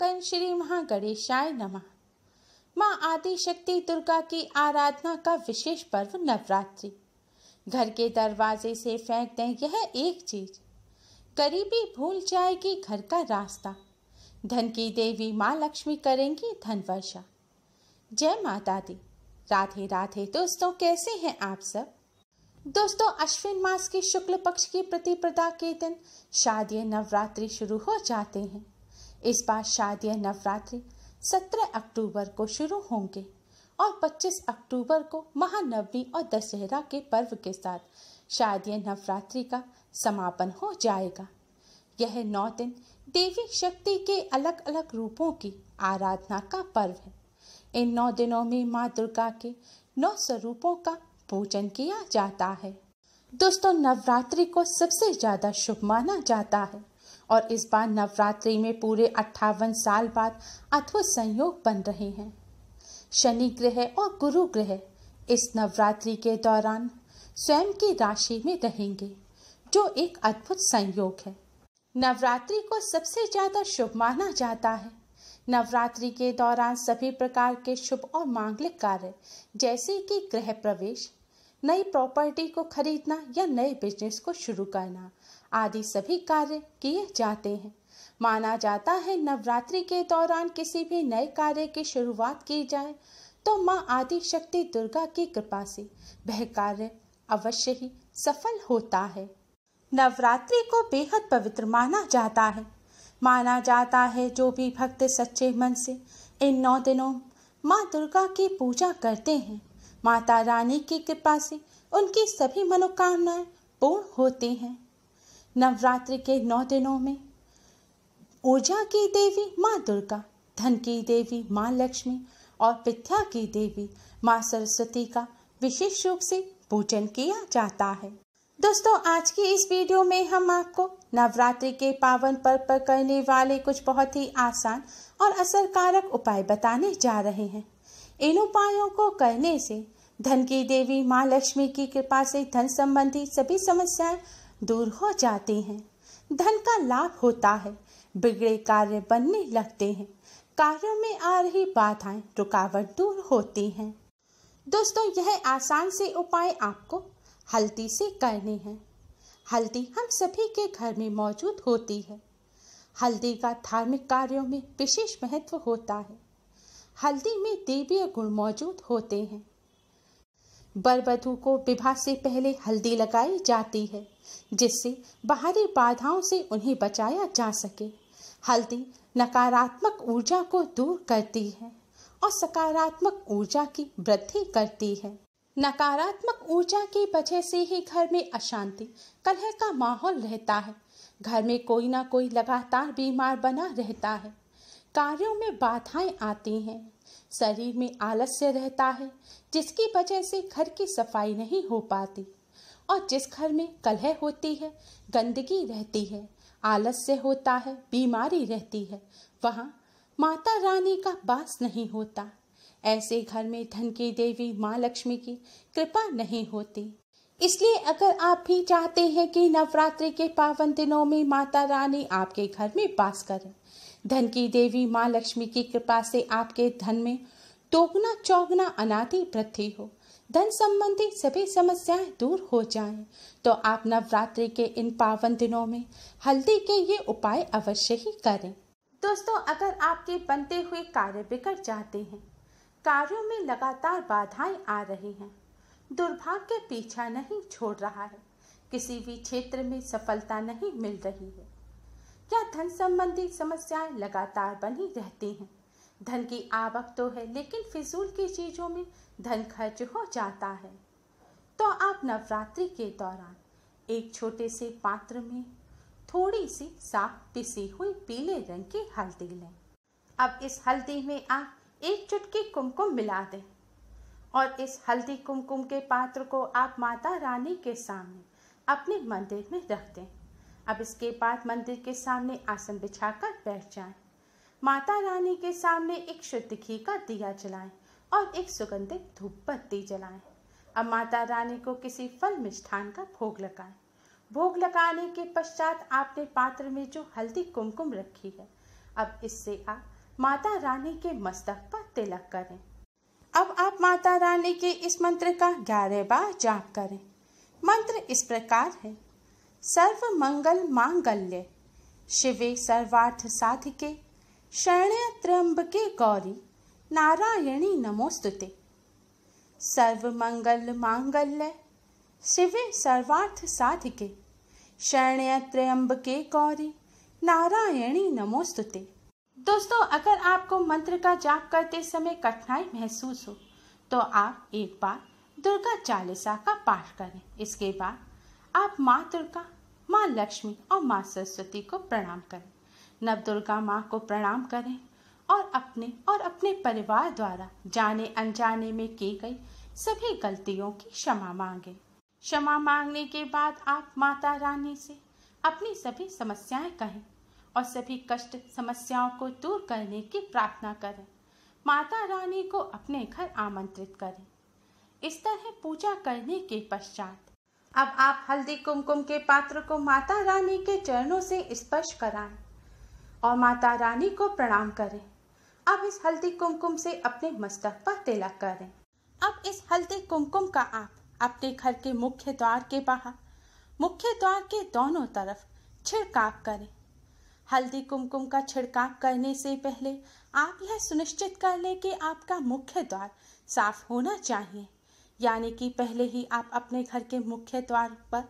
मंगल श्री महागणेशाय नमः। माँ आदि शक्ति दुर्गा की आराधना का विशेष पर्व नवरात्रि। घर के दरवाजे से फेंक दें यह एक चीज, गरीबी भूल जाएगी घर का रास्ता। धन की देवी माँ लक्ष्मी करेंगी धन वर्षा। जय माता दी। राधे राधे दोस्तों, कैसे हैं आप सब। दोस्तों, अश्विन मास की शुक्ल पक्ष की प्रतिपदा के दिन शारदीय नवरात्रि शुरू हो जाते हैं। इस बार शारदीय नवरात्रि 17 अक्टूबर को शुरू होंगे और 25 अक्टूबर को महानवमी और दशहरा के पर्व के साथ शारदीय नवरात्रि का समापन हो जाएगा। यह 9 दिन देवी शक्ति के अलग अलग रूपों की आराधना का पर्व है। इन 9 दिनों में माँ दुर्गा के 9 स्वरूपों का पूजन किया जाता है। दोस्तों, नवरात्रि को सबसे ज्यादा शुभ माना जाता है और इस बार नवरात्रि में पूरे 58 साल बाद अद्भुत संयोग बन रहे हैं। शनि ग्रह और गुरु ग्रह इस नवरात्रि के दौरान स्वयं की राशि में रहेंगे, जो एक अद्भुत संयोग है। नवरात्रि को सबसे ज्यादा शुभ माना जाता है। नवरात्रि के दौरान सभी प्रकार के शुभ और मांगलिक कार्य जैसे कि गृह प्रवेश, नई प्रॉपर्टी को खरीदना या नए बिजनेस को शुरू करना आदि सभी कार्य किए जाते हैं। माना जाता है नवरात्रि के दौरान किसी भी नए कार्य की शुरुआत की जाए तो माँ आदि शक्ति दुर्गा की कृपा से वह कार्य अवश्य ही सफल होता है। नवरात्रि को बेहद पवित्र माना जाता है। माना जाता है जो भी भक्त सच्चे मन से इन 9 दिनों माँ दुर्गा की पूजा करते हैं, माता रानी की कृपा से उनकी सभी मनोकामनाएं पूर्ण होती हैं। नवरात्रि के 9 दिनों में ऊर्जा की देवी माँ दुर्गा, धन की देवी माँ लक्ष्मी और विद्या की देवी माँ सरस्वती का विशेष रूप से पूजन किया जाता है। दोस्तों, आज की इस वीडियो में हम आपको नवरात्रि के पावन पर्व पर करने वाले कुछ बहुत ही आसान और असरकारक उपाय बताने जा रहे हैं। इन उपायों को करने से धन की देवी माँ लक्ष्मी की कृपा से धन संबंधी सभी समस्याएं दूर हो जाती हैं। धन का लाभ होता है, बिगड़े कार्य बनने लगते हैं, कार्यों में आ रही बाधाएं रुकावट दूर होती हैं। दोस्तों, यह आसान से उपाय आपको हल्दी से करने हैं। हल्दी हम सभी के घर में मौजूद होती है। हल्दी का धार्मिक कार्यों में विशेष महत्व होता है। हल्दी में देवीय गुण मौजूद होते हैं। वर वधू को विवाह से पहले हल्दी लगाई जाती है, जिससे बाहरी बाधाओं से उन्हें बचाया जा सके। हल्दी नकारात्मक ऊर्जा को दूर करती है और सकारात्मक ऊर्जा की वृद्धि करती है। नकारात्मक ऊर्जा की वजह से ही घर में अशांति, कलह का माहौल रहता है। घर में कोई ना कोई लगातार बीमार बना रहता है। कार्यों में बाधाएं आती हैं। शरीर में आलस्य रहता है, जिसकी वजह से घर की सफाई नहीं हो पाती। और जिस घर में कलह होती है, गंदगी रहती है, आलस्य होता है, बीमारी रहती है, वहाँ माता रानी का वास नहीं होता। ऐसे घर में धन की देवी माँ लक्ष्मी की कृपा नहीं होती। इसलिए अगर आप भी चाहते हैं कि नवरात्रि के पावन दिनों में माता रानी आपके घर में वास करें, धन की देवी माँ लक्ष्मी की कृपा से आपके धन में दोगुना चौगुना अनादि वृद्धि हो, धन संबंधी सभी समस्याएं दूर हो जाएं, तो आप नवरात्रि के इन पावन दिनों में हल्दी के ये उपाय अवश्य ही करें। दोस्तों, अगर आपके बनते हुए कार्य बिगड़ जाते हैं, कार्यों में लगातार बाधाएं आ रही हैं, दुर्भाग्य पीछा नहीं छोड़ रहा है, किसी भी क्षेत्र में सफलता नहीं मिल रही है, या धन संबंधी समस्याएं लगातार बनी रहती हैं, धन की आवक तो है लेकिन फिजूल की चीजों में धन खर्च हो जाता है, तो आप नवरात्रि के दौरान एक छोटे से पात्र में थोड़ी सी साफ पिसी हुई पीले रंग की हल्दी लें। अब इस हल्दी में आप एक चुटकी कुमकुम मिला दें और इस हल्दी कुमकुम के पात्र को आप माता रानी के सामने अपने मंदिर में रख दें। अब इसके बाद मंदिर के सामने आसन बिछाकर बैठ जाएं। माता रानी के सामने एक शुद्ध घी का दिया जलाएं और एक सुगंधित धूप बत्ती जलाएं। अब माता रानी को किसी फल मिष्ठान का भोग लगाएं। भोग लगाने के पश्चात आपने पात्र में जो हल्दी कुमकुम रखी है अब इससे आप माता रानी के मस्तक पर तिलक करें। अब आप माता रानी के इस मंत्र का 11 बार जाप करें। मंत्र इस प्रकार है। सर्व मंगल मांगल्ये शिवे सर्वार्थ साधिके शरण्ये त्र्यंबके गौरी नारायणी नमोस्तुते। सर्व मंगल मांगल्ये शिवे सर्वार्थ साधिके शरण्ये त्र्यंबके गौरी नारायणी नमोस्तुते। दोस्तों, अगर आपको मंत्र का जाप करते समय कठिनाई महसूस हो तो आप एक बार दुर्गा चालीसा का पाठ करें। इसके बाद आप माँ दुर्गा, माँ लक्ष्मी और माँ सरस्वती को प्रणाम करें। नव दुर्गा माँ को प्रणाम करें और अपने परिवार द्वारा जाने अनजाने में की गई सभी गलतियों की क्षमा मांगें। क्षमा मांगने के बाद आप माता रानी से अपनी सभी समस्याएं कहें और सभी कष्ट समस्याओं को दूर करने की प्रार्थना करें। माता रानी को अपने घर आमंत्रित करें। इस तरह पूजा करने के पश्चात अब आप हल्दी कुमकुम के पात्र को माता रानी के चरणों से स्पर्श कराएं और माता रानी को प्रणाम करें। अब इस हल्दी कुमकुम से अपने मस्तक पर तिलक करें। अब इस हल्दी कुमकुम का आप अपने घर के मुख्य द्वार के बाहर, मुख्य द्वार के दोनों तरफ छिड़काव करें। हल्दी कुमकुम का छिड़काव करने से पहले आप यह सुनिश्चित कर लें कि आपका मुख्य द्वार साफ होना चाहिए, यानी कि पहले ही आप अपने घर के मुख्य द्वार पर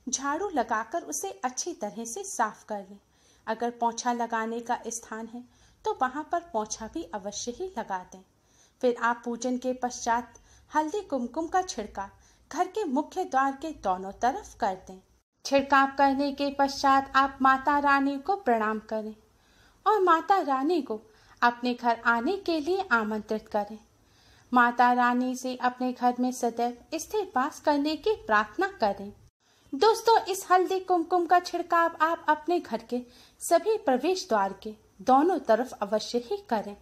झाड़ू लगाकर उसे अच्छी तरह से साफ कर लें। अगर पोंछा लगाने का स्थान है तो वहां पर पोंछा भी अवश्य ही लगा दें। फिर आप पूजन के पश्चात हल्दी कुमकुम का छिड़काव घर के मुख्य द्वार के दोनों तरफ कर दें। छिड़काव करने के पश्चात आप माता रानी को प्रणाम करें और माता रानी को अपने घर आने के लिए आमंत्रित करें। माता रानी से अपने घर में सदैव स्थिर वास करने की प्रार्थना करें। दोस्तों, इस हल्दी कुमकुम का छिड़काव आप अपने घर के सभी प्रवेश द्वार के दोनों तरफ अवश्य ही करें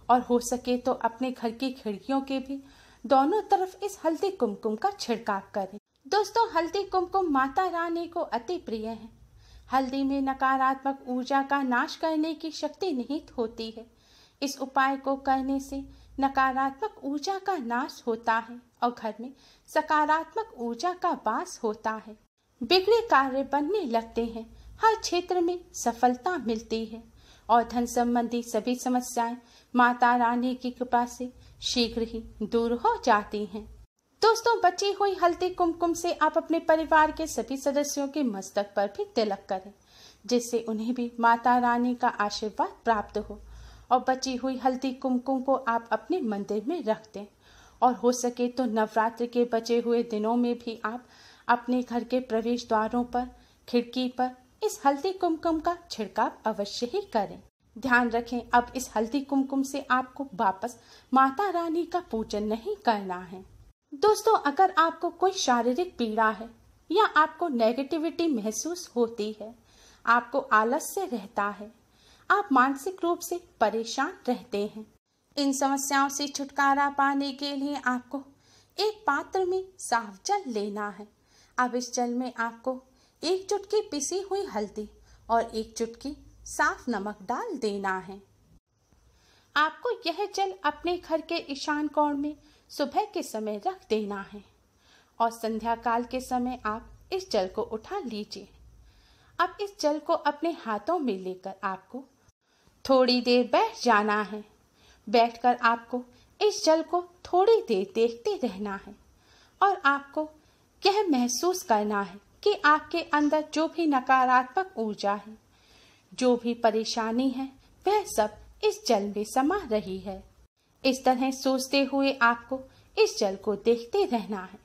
और हो सके तो अपने घर की खिड़कियों के भी दोनों तरफ इस हल्दी कुमकुम का छिड़काव करें। दोस्तों, हल्दी कुमकुम माता रानी को अति प्रिय है। हल्दी में नकारात्मक ऊर्जा का नाश करने की शक्ति निहित होती है। इस उपाय को करने से नकारात्मक ऊर्जा का नाश होता है और घर में सकारात्मक ऊर्जा का वास होता है। बिगड़े कार्य बनने लगते हैं, हर क्षेत्र में सफलता मिलती है और धन संबंधी सभी समस्याएं माता रानी की कृपा से शीघ्र ही दूर हो जाती हैं। दोस्तों, बची हुई हल्दी कुमकुम से आप अपने परिवार के सभी सदस्यों के मस्तक पर भी तिलक करें, जिससे उन्हें भी माता रानी का आशीर्वाद प्राप्त हो। और बची हुई हल्दी कुमकुम को आप अपने मंदिर में रख दें और हो सके तो नवरात्र के बचे हुए दिनों में भी आप अपने घर के प्रवेश द्वारों पर, खिड़की पर इस हल्दी कुमकुम का छिड़काव अवश्य ही करें। ध्यान रखें, अब इस हल्दी कुमकुम से आपको वापस माता रानी का पूजन नहीं करना है। दोस्तों, अगर आपको कोई शारीरिक पीड़ा है या आपको नेगेटिविटी महसूस होती है, आपको आलस्य रहता है, आप मानसिक रूप से परेशान रहते हैं, इन समस्याओं से छुटकारा पाने के लिए आपको एक पात्र में साफ जल लेना है। अब इस जल में आपको 1 चुटकी पिसी हुई हल्दी और 1 चुटकी साफ नमक डाल देना है। आपको यह जल अपने घर के ईशान कोण में सुबह के समय रख देना है और संध्या काल के समय आप इस जल को उठा लीजिए। अब इस जल को अपने हाथों में लेकर आपको थोड़ी देर बैठ जाना है। बैठकर आपको इस जल को थोड़ी देर देखते रहना है और आपको यह महसूस करना है कि आपके अंदर जो भी नकारात्मक ऊर्जा है, जो भी परेशानी है, वह सब इस जल में समा रही है। इस तरह सोचते हुए आपको इस जल को देखते रहना है।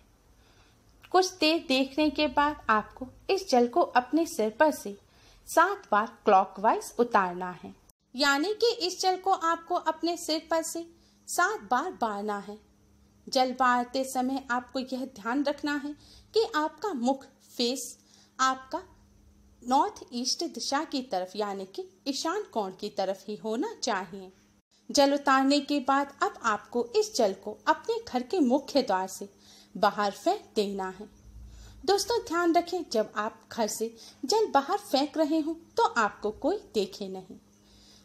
कुछ देर देखने के बाद आपको इस जल को अपने सिर पर से 7 बार क्लॉकवाइज उतारना है, यानी कि इस जल को आपको अपने सिर पर से 7 बार बारना है। जल बारते समय आपको यह ध्यान रखना है कि आपका मुख फेस आपका नॉर्थ ईस्ट दिशा की तरफ, यानी कि ईशान कोण की तरफ ही होना चाहिए। जल उतारने के बाद अब आपको इस जल को अपने घर के मुख्य द्वार से बाहर फेंक देना है। दोस्तों, ध्यान रखें, जब आप घर से जल बाहर फेंक रहे हो तो आपको कोई देखे नहीं।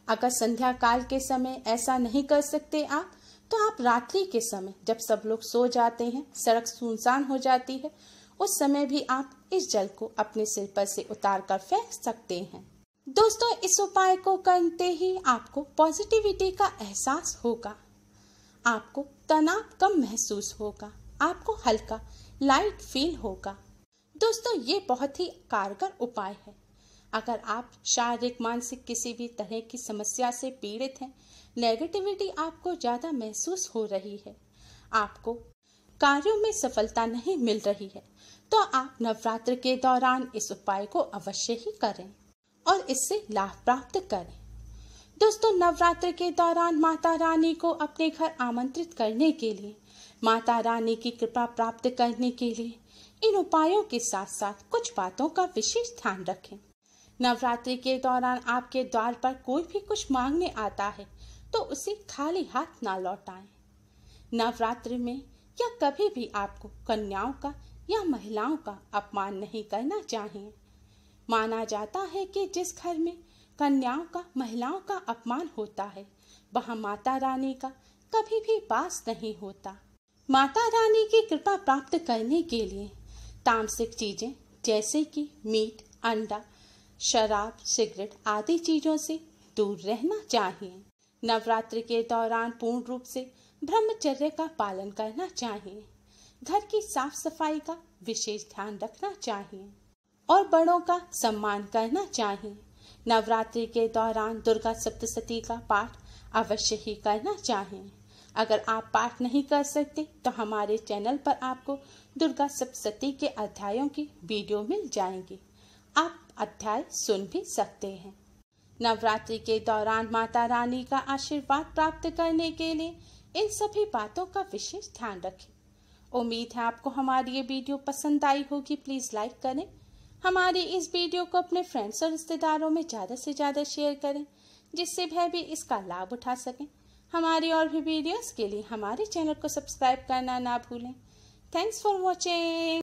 अगर संध्या काल के समय ऐसा नहीं कर सकते आप, तो आप रात्रि के समय जब सब लोग सो जाते हैं, सड़क सुनसान हो जाती है, उस समय भी आप इस जल को अपने सिर पर से उतार कर फेंक सकते हैं। दोस्तों, इस उपाय को करते ही आपको पॉजिटिविटी का एहसास होगा, आपको तनाव कम महसूस होगा, आपको हल्का लाइट फील होगा। दोस्तों, ये बहुत ही कारगर उपाय है। अगर आप शारीरिक मानसिक किसी भी तरह की समस्या से पीड़ित हैं, नेगेटिविटी आपको ज़्यादा महसूस हो रही है, आपको कार्यों में सफलता नहीं मिल रही है, तो आप नवरात्र के दौरान इस उपाय को अवश्य ही करें और इससे लाभ प्राप्त करें। दोस्तों, नवरात्र के दौरान माता रानी को अपने घर आमंत्रित करने के लिए, माता रानी की कृपा प्राप्त करने के लिए इन उपायों के साथ साथ कुछ बातों का विशेष ध्यान रखें। नवरात्रि के दौरान आपके द्वार पर कोई भी कुछ मांगने आता है तो उसे खाली हाथ ना लौटाएं। नवरात्रि में या कभी भी आपको कन्याओं का या महिलाओं का अपमान नहीं करना चाहिए। माना जाता है कि जिस घर में कन्याओं का महिलाओं का अपमान होता है, वहां माता रानी का कभी भी वास नहीं होता। माता रानी की कृपा प्राप्त करने के लिए तामसिक चीजें जैसे कि मीट, अंडा, शराब, सिगरेट आदि चीजों से दूर रहना चाहिए। नवरात्रि के दौरान पूर्ण रूप से ब्रह्मचर्य का पालन करना चाहिए। घर की साफ सफाई का विशेष ध्यान रखना चाहिए और बड़ों का सम्मान करना चाहिए। नवरात्रि के दौरान दुर्गा सप्तशती का पाठ अवश्य ही करना चाहिए। अगर आप पाठ नहीं कर सकते तो हमारे चैनल पर आपको दुर्गा सप्तशती के अध्यायों की वीडियो मिल जाएंगी, आप अध्याय सुन भी सकते हैं। नवरात्रि के दौरान माता रानी का आशीर्वाद प्राप्त करने के लिए इन सभी बातों का विशेष ध्यान रखें। उम्मीद है आपको हमारी ये वीडियो पसंद आई होगी। प्लीज़ लाइक करें, हमारी इस वीडियो को अपने फ्रेंड्स और रिश्तेदारों में ज़्यादा से ज़्यादा शेयर करें, जिससे वह भी इसका लाभ उठा सकें। हमारी और भी वीडियोस के लिए हमारे चैनल को सब्सक्राइब करना ना भूलें। Thanks for watching.